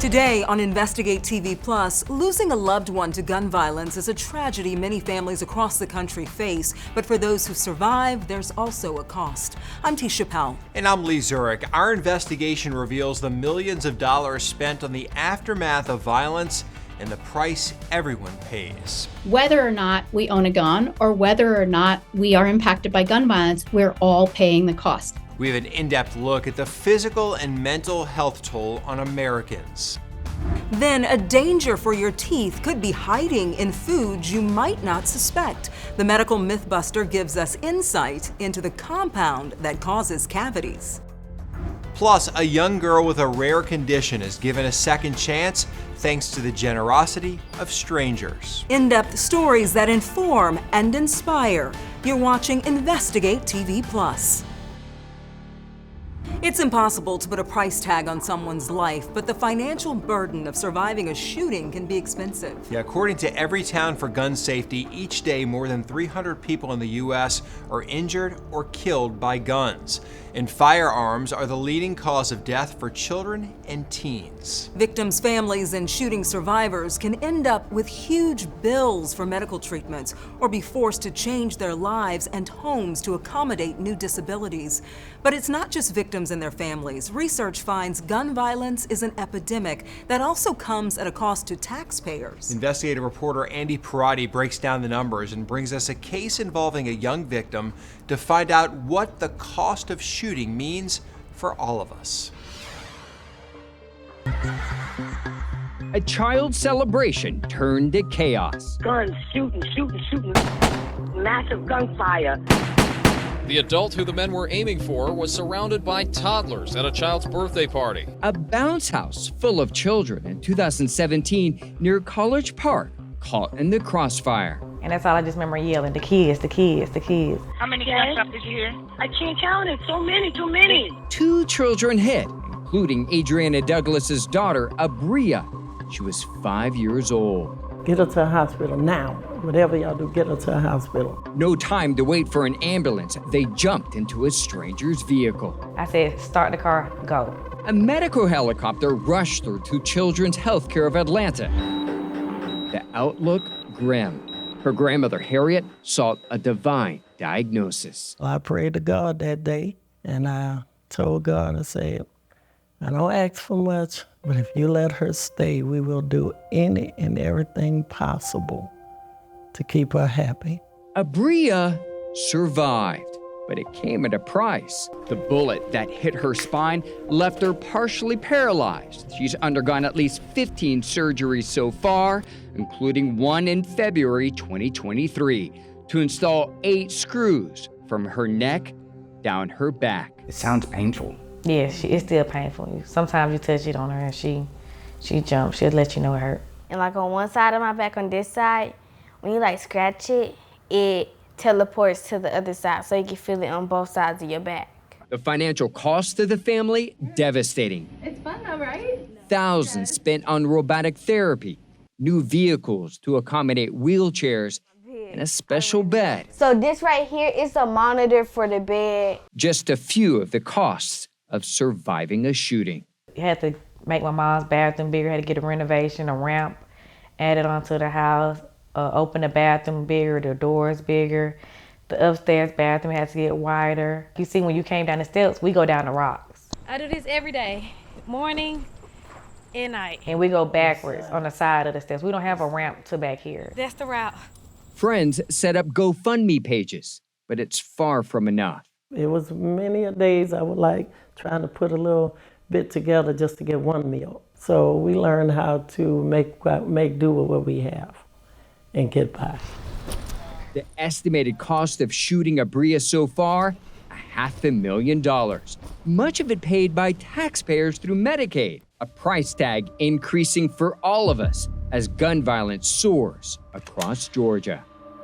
Today on Investigate TV Plus, losing a loved one to gun violence is a tragedy many families across the country face. But for those who survive, there's also a cost. I'm Tisha Powell. And I'm Lee Zurich. Our investigation reveals the millions of dollars spent on the aftermath of violence and the price everyone pays. Whether or not we own a gun or whether or not we are impacted by gun violence, we're all paying the cost. We have an in-depth look at the physical and mental health toll on Americans. Then a danger for your teeth could be hiding in foods you might not suspect. The medical mythbuster gives us insight into the compound that causes cavities. Plus, a young girl with a rare condition is given a second chance thanks to the generosity of strangers. In-depth stories that inform and inspire. You're watching Investigate TV Plus. It's impossible to put a price tag on someone's life, but the financial burden of surviving a shooting can be expensive. Yeah, according to Everytown for Gun Safety, each day more than 300 people in the U.S. are injured or killed by guns. And firearms are the leading cause of death for children and teens. Victims' families and shooting survivors can end up with huge bills for medical treatments or be forced to change their lives and homes to accommodate new disabilities. But it's not just victims and their families. Research finds gun violence is an epidemic that also comes at a cost to taxpayers. Investigative reporter Andy Perotti breaks down the numbers and brings us a case involving a young victim to find out what the cost of shooting means for all of us. A child celebration turned to chaos. Guns, shooting. Massive gunfire. The adult who the men were aiming for was surrounded by toddlers at a child's birthday party. A bounce house full of children in 2017 near College Park caught in the crossfire. And that's all I just remember yelling, the kids. How many gunshots did you hear? I can't count it. So many, too many. 2 children hit, including Adriana Douglas's daughter, Abria. She was 5 years old. Get her to a hospital now. Whatever y'all do, get her to a hospital. No time to wait for an ambulance. They jumped into a stranger's vehicle. I said, start the car, go. A medical helicopter rushed through to Children's Healthcare of Atlanta. The outlook grim. Her grandmother, Harriet, sought a divine diagnosis. I prayed to God that day, and I told God, I said, I don't ask for much, but if you let her stay, we will do any and everything possible to keep her happy. Abria survived, but it came at a price. The bullet that hit her spine left her partially paralyzed. She's undergone at least 15 surgeries so far, including one in February 2023, to install 8 screws from her neck down her back. It sounds painful. Yeah, it's still painful. Sometimes you touch it on her and she jumps. She'll let you know it hurt. And like on one side of my back, on this side, when you like scratch it, it teleports to the other side so you can feel it on both sides of your back. The financial cost to the family, devastating. It's fun though, right? Thousands spent on robotic therapy, new vehicles to accommodate wheelchairs, and a special bed. So this right here is a monitor for the bed. Just a few of the costs of surviving a shooting. You had to make my mom's bathroom bigger, had to get a renovation, a ramp added onto the house, open the bathroom bigger, the doors bigger. The upstairs bathroom had to get wider. You see, when you came down the steps, we go down the rocks. I do this every day, morning and night. And we go backwards on the side of the steps. We don't have a ramp to back here. That's the route. Friends set up GoFundMe pages, but it's far from enough. It was many a days I would like trying to put a little bit together just to get one meal. So we learned how to make do with what we have and get by. The estimated cost of shooting Abria so far, $500,000. Much of it paid by taxpayers through Medicaid, a price tag increasing for all of us as gun violence soars across Georgia.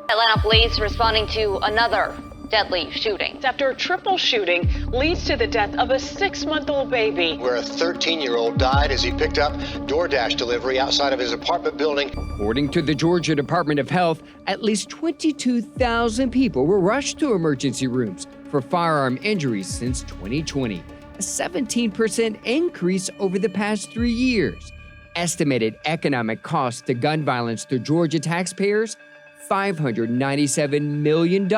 Atlanta police responding to another deadly shooting. After a triple shooting leads to the death of a 6-month-old baby. Where a 13-year-old died as he picked up DoorDash delivery outside of his apartment building. According to the Georgia Department of Health, at least 22,000 people were rushed to emergency rooms for firearm injuries since 2020, a 17% increase over the past 3 years. estimated economic cost to gun violence to Georgia taxpayers, $597 million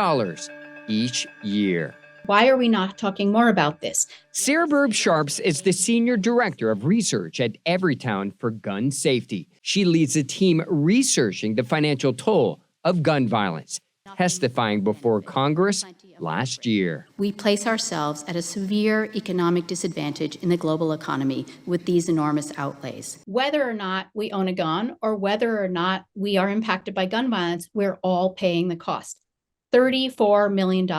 each year. Why are we not talking more about this? Sarah Burb Sharps is the Senior Director of Research at Everytown for Gun Safety. She leads a team researching the financial toll of gun violence, testifying before Congress last year. We place ourselves at a severe economic disadvantage in the global economy with these enormous outlays. Whether or not we own a gun or whether or not we are impacted by gun violence, we're all paying the cost. $34 million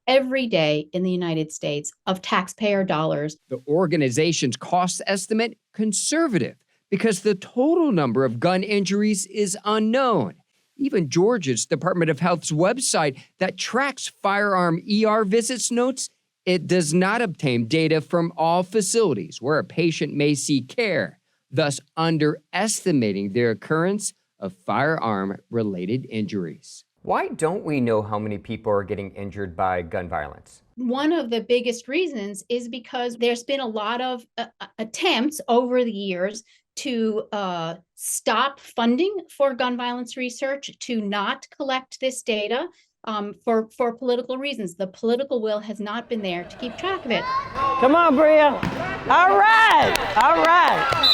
every day in the United States of taxpayer dollars. The organization's cost estimate, conservative, because the total number of gun injuries is unknown. Even Georgia's Department of Health's website that tracks firearm ER visits notes it does not obtain data from all facilities where a patient may seek care, thus underestimating the occurrence of firearm-related injuries. Why don't we know how many people are getting injured by gun violence? One of the biggest reasons is because there's been a lot of attempts over the years to stop funding for gun violence research, to not collect this data for political reasons. The political will has not been there to keep track of it. Come on, Bria. All right. All right.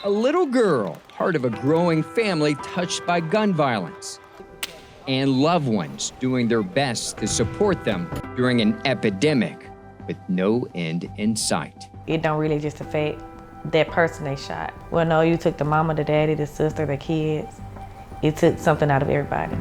A little girl, part of a growing family touched by gun violence, and loved ones doing their best to support them during an epidemic with no end in sight. It don't really just affect that person they shot. Well, no, you took the mama, the daddy, the sister, the kids. It took something out of everybody.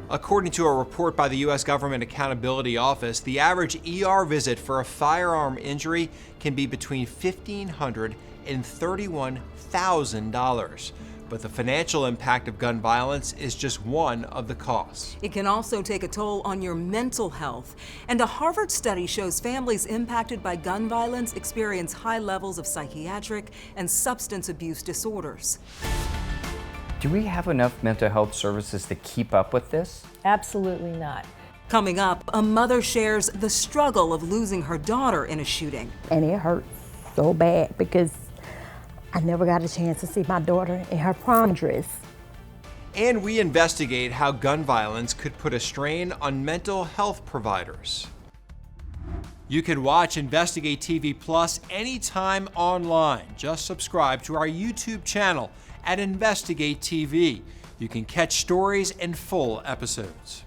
According to a report by the U.S. Government Accountability Office, the average ER visit for a firearm injury can be between $1,500 and $31,000. But the financial impact of gun violence is just one of the costs. It can also take a toll on your mental health. And a Harvard study shows families impacted by gun violence experience high levels of psychiatric and substance abuse disorders. Do we have enough mental health services to keep up with this? Absolutely not. Coming up, a mother shares the struggle of losing her daughter in a shooting. And it hurts so bad because I never got a chance to see my daughter in her prom dress. And we investigate how gun violence could put a strain on mental health providers. You can watch Investigate TV Plus anytime online. Just subscribe to our YouTube channel at Investigate TV. You can catch stories and full episodes.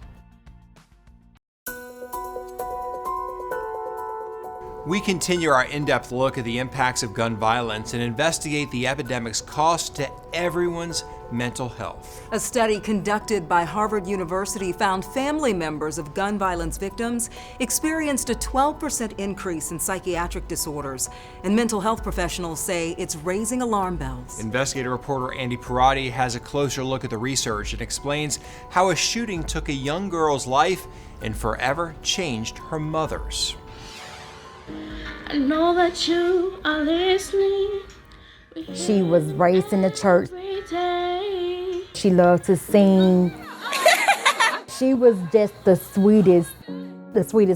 We continue our in-depth look at the impacts of gun violence and investigate the epidemic's cost to everyone's mental health. A study conducted by Harvard University found family members of gun violence victims experienced a 12% increase in psychiatric disorders, and mental health professionals say it's raising alarm bells. Investigative reporter Andy Parati has a closer look at the research and explains how a shooting took a young girl's life and forever changed her mother's. I know that you are listening. She was raised in the church. She loved to sing. She was just the sweetest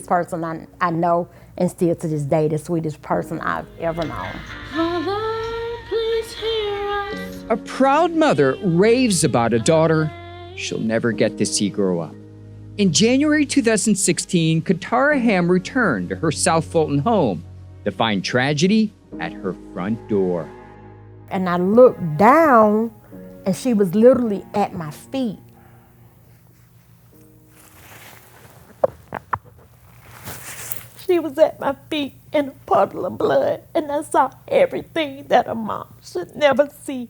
person I know, and still to this day, the sweetest person I've ever known. Father, please hear us. A proud mother raves about a daughter she'll never get to see grow up. In January 2016, Katara Ham returned to her South Fulton home to find tragedy at her front door. And I looked down, and she was literally at my feet. She was at my feet in a puddle of blood, and I saw everything that a mom should never see.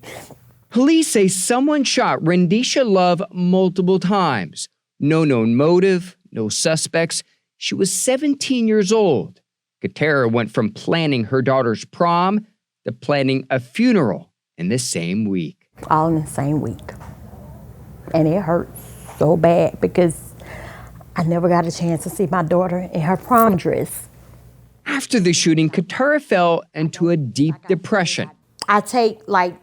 Police say someone shot Rendisha Love multiple times. No known motive, no suspects. She was 17 years old. Katara went from planning her daughter's prom to planning a funeral in the same week. All in the same week. And it hurts so bad because I never got a chance to see my daughter in her prom dress. After the shooting, Katara fell into a deep depression. I take like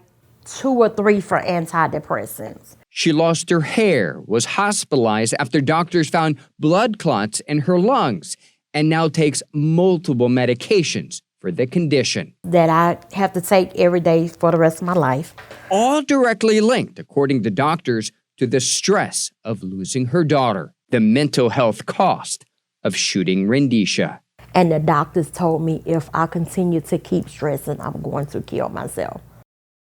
2 or 3 for antidepressants. She lost her hair, was hospitalized after doctors found blood clots in her lungs, and now takes multiple medications for the condition. That I have to take every day for the rest of my life. All directly linked, according to doctors, to the stress of losing her daughter, the mental health cost of shooting Rendisha. And the doctors told me if I continue to keep stressing, I'm going to kill myself.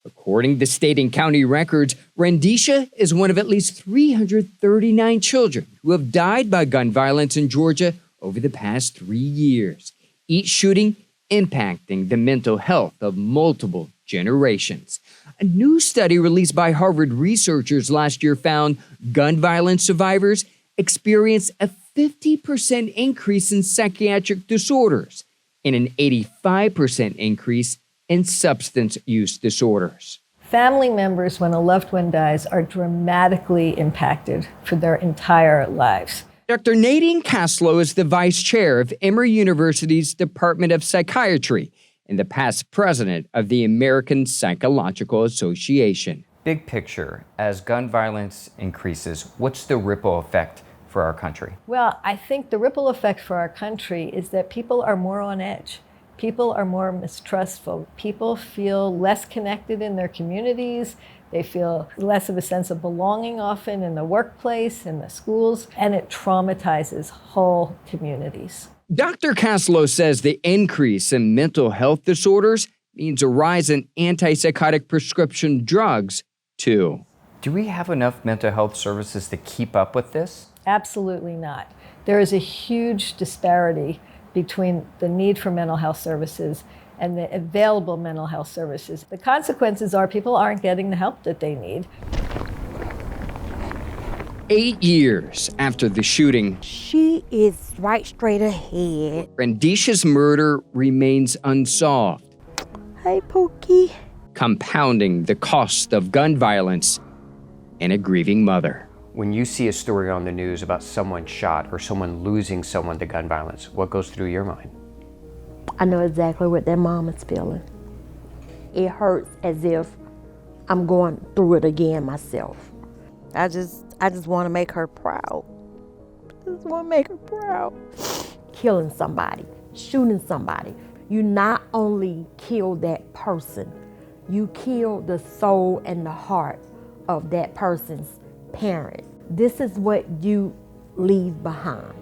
According to state and county records, Rendisha is one of at least 339 children who have died by gun violence in Georgia over the past 3 years, each shooting impacting the mental health of multiple generations. A new study released by Harvard researchers last year found gun violence survivors experience a 50% increase in psychiatric disorders and an 85% increase in substance use disorders. Family members, when a loved one dies, are dramatically impacted for their entire lives. Dr. Nadine Caslow is the vice chair of Emory University's Department of Psychiatry and the past president of the American Psychological Association. Big picture, as gun violence increases, what's the ripple effect for our country? Well, I think the ripple effect for our country is that people are more on edge. People are more mistrustful. People feel less connected in their communities. They feel less of a sense of belonging often in the workplace, in the schools, and it traumatizes whole communities. Dr. Caslow says the increase in mental health disorders means a rise in antipsychotic prescription drugs, too. Do we have enough mental health services to keep up with this? Absolutely not. There is a huge disparity between the need for mental health services and the available mental health services. The consequences are people aren't getting the help that they need. 8 years after the shooting, She is right straight ahead. Rendisha's murder remains unsolved, Hey, Pookie. compounding the cost of gun violence and a grieving mother. When you see a story on the news about someone shot or someone losing someone to gun violence, what goes through your mind? I know exactly what that mom is feeling. It hurts as if I'm going through it again myself. I just want to make her proud. I just want to make her proud. Killing somebody, shooting somebody. You not only kill that person, you kill the soul and the heart of that person's parent. This is what you leave behind.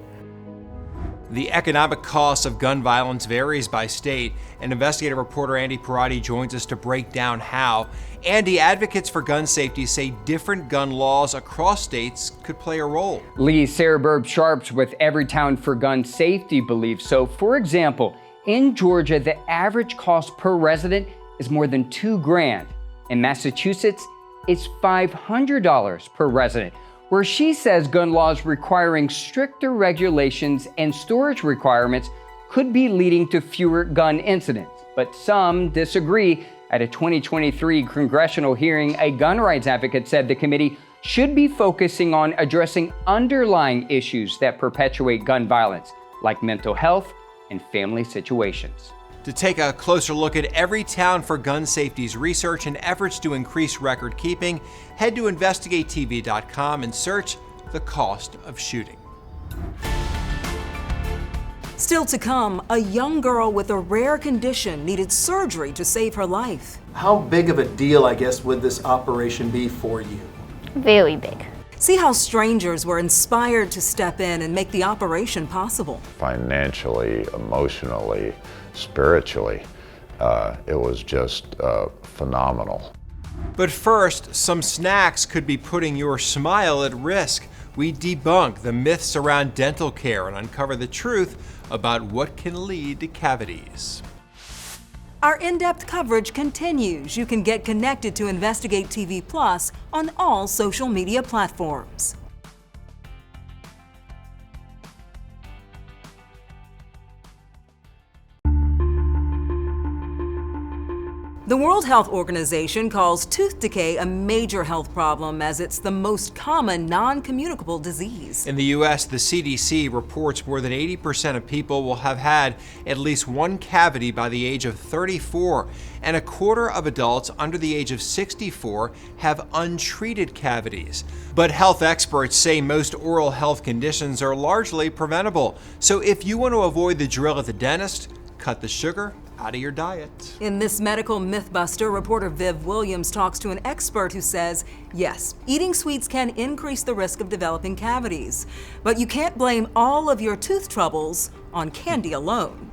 The economic cost of gun violence varies by state, and investigative reporter Andy Parati joins us to break down how. Andy, advocates for gun safety say different gun laws across states could play a role. Lee Sarah Burb Sharps with Everytown for Gun Safety believes so. For example, in Georgia, the average cost per resident is more than $2,000. In Massachusetts, it's $500 per resident, where she says gun laws requiring stricter regulations and storage requirements could be leading to fewer gun incidents. But some disagree. At a 2023 congressional hearing, a gun rights advocate said the committee should be focusing on addressing underlying issues that perpetuate gun violence, like mental health and family situations. To take a closer look at Everytown for Gun Safety's research and efforts to increase record keeping, head to InvestigateTV.com and search the cost of shooting. Still to come, a young girl with a rare condition needed surgery to save her life. How big of a deal, I guess, would this operation be for you? Very big. See how strangers were inspired to step in and make the operation possible. Financially, emotionally, spiritually, it was just phenomenal. But first, some snacks could be putting your smile at risk. We debunk the myths around dental care and uncover the truth about what can lead to cavities. Our in-depth coverage continues. You can get connected to Investigate TV Plus on all social media platforms. The World Health Organization calls tooth decay a major health problem as it's the most common non-communicable disease. In the U.S., the CDC reports more than 80% of people will have had at least one cavity by the age of 34, and a quarter of adults under the age of 64 have untreated cavities. But health experts say most oral health conditions are largely preventable. So if you want to avoid the drill at the dentist, cut the sugar, out of your diet. In this medical mythbuster, reporter Viv Williams talks to an expert who says, yes, eating sweets can increase the risk of developing cavities, but you can't blame all of your tooth troubles on candy alone.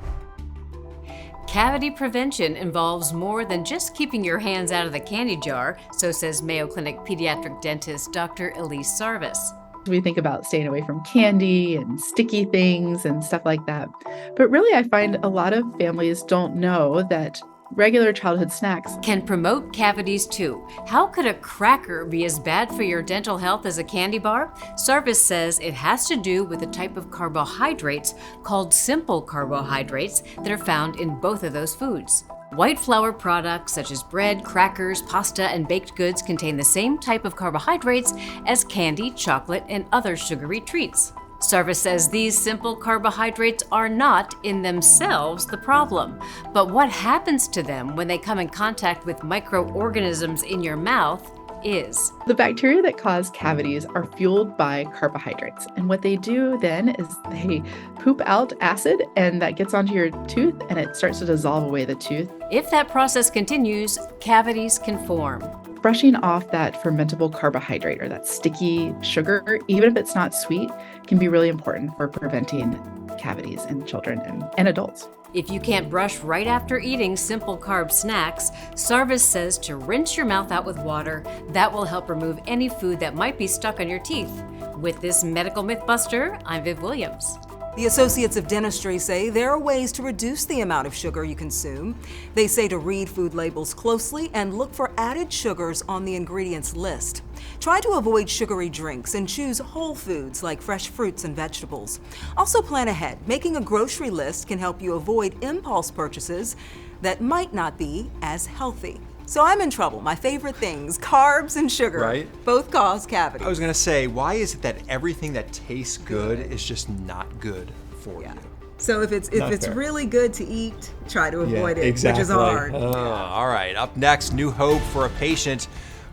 Cavity prevention involves more than just keeping your hands out of the candy jar, so says Mayo Clinic pediatric dentist Dr. Elise Sarvis. We think about staying away from candy and sticky things and stuff like that. But really, I find a lot of families don't know that regular childhood snacks can promote cavities too. How could a cracker be as bad for your dental health as a candy bar? Sarvis says it has to do with the type of carbohydrates called simple carbohydrates that are found in both of those foods. White flour products such as bread, crackers, pasta, and baked goods contain the same type of carbohydrates as candy, chocolate, and other sugary treats. Sarvis says these simple carbohydrates are not in themselves the problem, but what happens to them when they come in contact with microorganisms in your mouth is. The bacteria that cause cavities are fueled by carbohydrates. And what they do then is they poop out acid, and that gets onto your tooth and it starts to dissolve away the tooth. If that process continues, cavities can form. Brushing off that fermentable carbohydrate or that sticky sugar, even if it's not sweet, can be really important for preventing cavities in children and adults. If you can't brush right after eating simple carb snacks, Sarvis says to rinse your mouth out with water. That will help remove any food that might be stuck on your teeth. With this medical mythbuster, I'm Viv Williams. The Associates of Dentistry say there are ways to reduce the amount of sugar you consume. They say to read food labels closely and look for added sugars on the ingredients list. Try to avoid sugary drinks and choose whole foods like fresh fruits and vegetables. Also plan ahead. Making a grocery list can help you avoid impulse purchases that might not be as healthy. So I'm in trouble. My favorite things, carbs and sugar, right? Both cause cavities. I was gonna say, why is it that everything that tastes good is just not good for you? So if it's really good to eat, try to avoid it, exactly. which is hard. All right, up next, new hope for a patient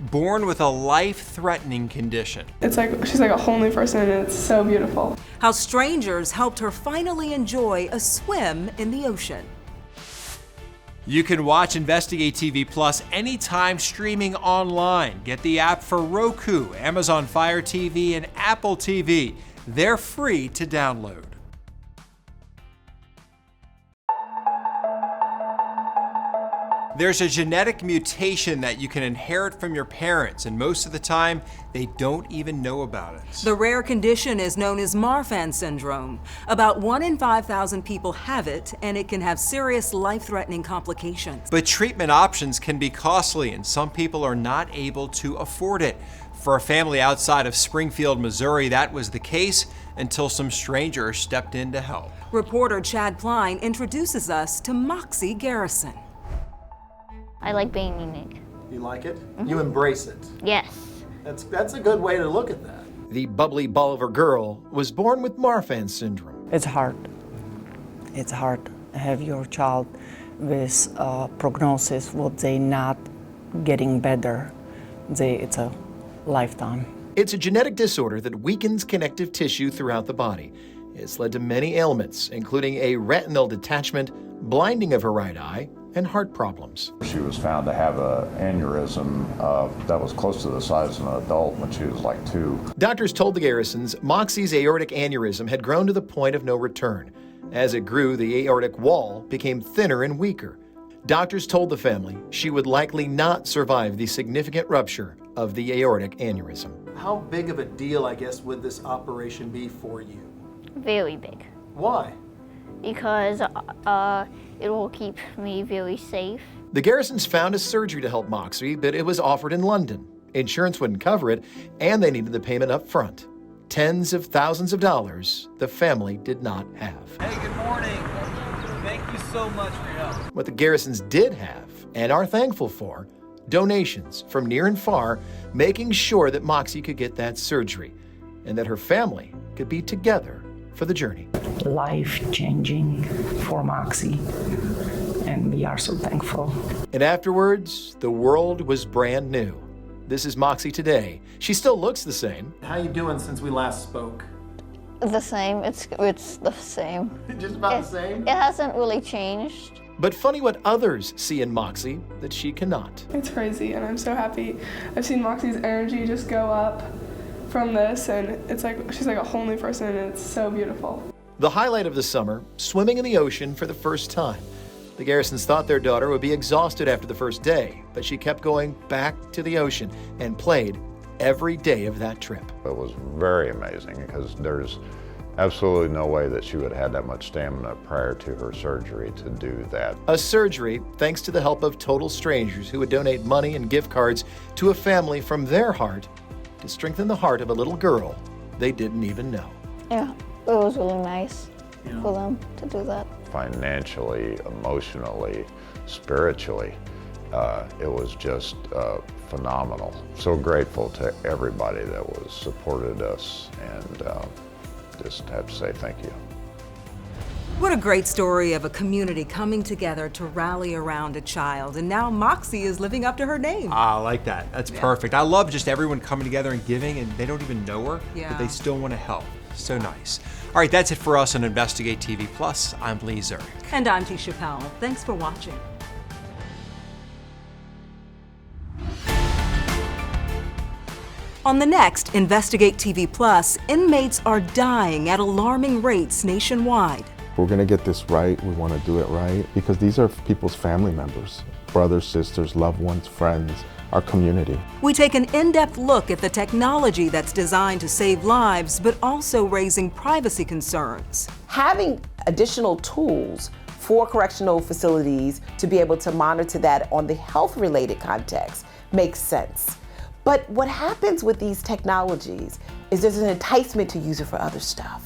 born with a life-threatening condition. It's like she's like a whole new person, and it's so beautiful. How strangers helped her finally enjoy a swim in the ocean. You can watch Investigate TV Plus anytime streaming online. Get the app for Roku, Amazon Fire TV, and Apple TV. They're free to download. There's a genetic mutation that you can inherit from your parents, and most of the time, they don't even know about it. The rare condition is known as Marfan Syndrome. About 1 in 5,000 people have it, and it can have serious life-threatening complications. But treatment options can be costly, and some people are not able to afford it. For a family outside of Springfield, Missouri, that was the case until some strangers stepped in to help. Reporter Chad Pline introduces us to Moxie Garrison. I like being unique. You like it? Mm-hmm. You embrace it? Yes. That's a good way to look at that. The bubbly Bolivar girl was born with Marfan Syndrome. It's hard. It's hard to have your child with prognosis what they not getting better. It's a lifetime. It's a genetic disorder that weakens connective tissue throughout the body. It's led to many ailments, including a retinal detachment, blinding of her right eye, and heart problems. She was found to have an aneurysm that was close to the size of an adult when she was like 2. Doctors told the Garrisons Moxie's aortic aneurysm had grown to the point of no return. As it grew, the aortic wall became thinner and weaker. Doctors told the family she would likely not survive the significant rupture of the aortic aneurysm. How big of a deal, I guess, would this operation be for you? Very big. Why? Because it will keep me very safe. The Garrisons found a surgery to help Moxie, but it was offered in London. Insurance wouldn't cover it, and they needed the payment up front. Tens of thousands of dollars the family did not have. Hey, good morning. Thank you so much for your help. What the Garrisons did have, and are thankful for, donations from near and far, making sure that Moxie could get that surgery, and that her family could be together for the journey. Life-changing for Moxie, and we are so thankful. And afterwards, the world was brand new. This is Moxie today. She still looks the same. How you doing since we last spoke? The same. It's the same. Just about the same? It hasn't really changed. But funny what others see in Moxie that she cannot. It's crazy, and I'm so happy. I've seen Moxie's energy just go up from this, and it's like she's like a whole new person, and it's so beautiful. The highlight of the summer, swimming in the ocean for the first time. The Garrisons thought their daughter would be exhausted after the first day, but she kept going back to the ocean and played every day of that trip. It was very amazing because there's absolutely no way that she would have had that much stamina prior to her surgery to do that. A surgery thanks to the help of total strangers who would donate money and gift cards to a family from their heart to strengthen the heart of a little girl they didn't even know. Yeah, it was really nice for them to do that. Financially, emotionally, spiritually, it was just phenomenal. So grateful to everybody that was supported us, and just have to say thank you. What a great story of a community coming together to rally around a child. And now Moxie is living up to her name. I like that. That's perfect. I love just everyone coming together and giving, and they don't even know her, but they still want to help. So nice. All right, that's it for us on Investigate TV Plus. I'm Lee Zurich. And I'm T. Chappelle. Thanks for watching. On the next Investigate TV Plus, inmates are dying at alarming rates nationwide. We're going to get this right. We want to do it right because these are people's family members, brothers, sisters, loved ones, friends, our community. We take an in-depth look at the technology that's designed to save lives, but also raising privacy concerns. Having additional tools for correctional facilities to be able to monitor that on the health-related context makes sense. But what happens with these technologies is there's an enticement to use it for other stuff.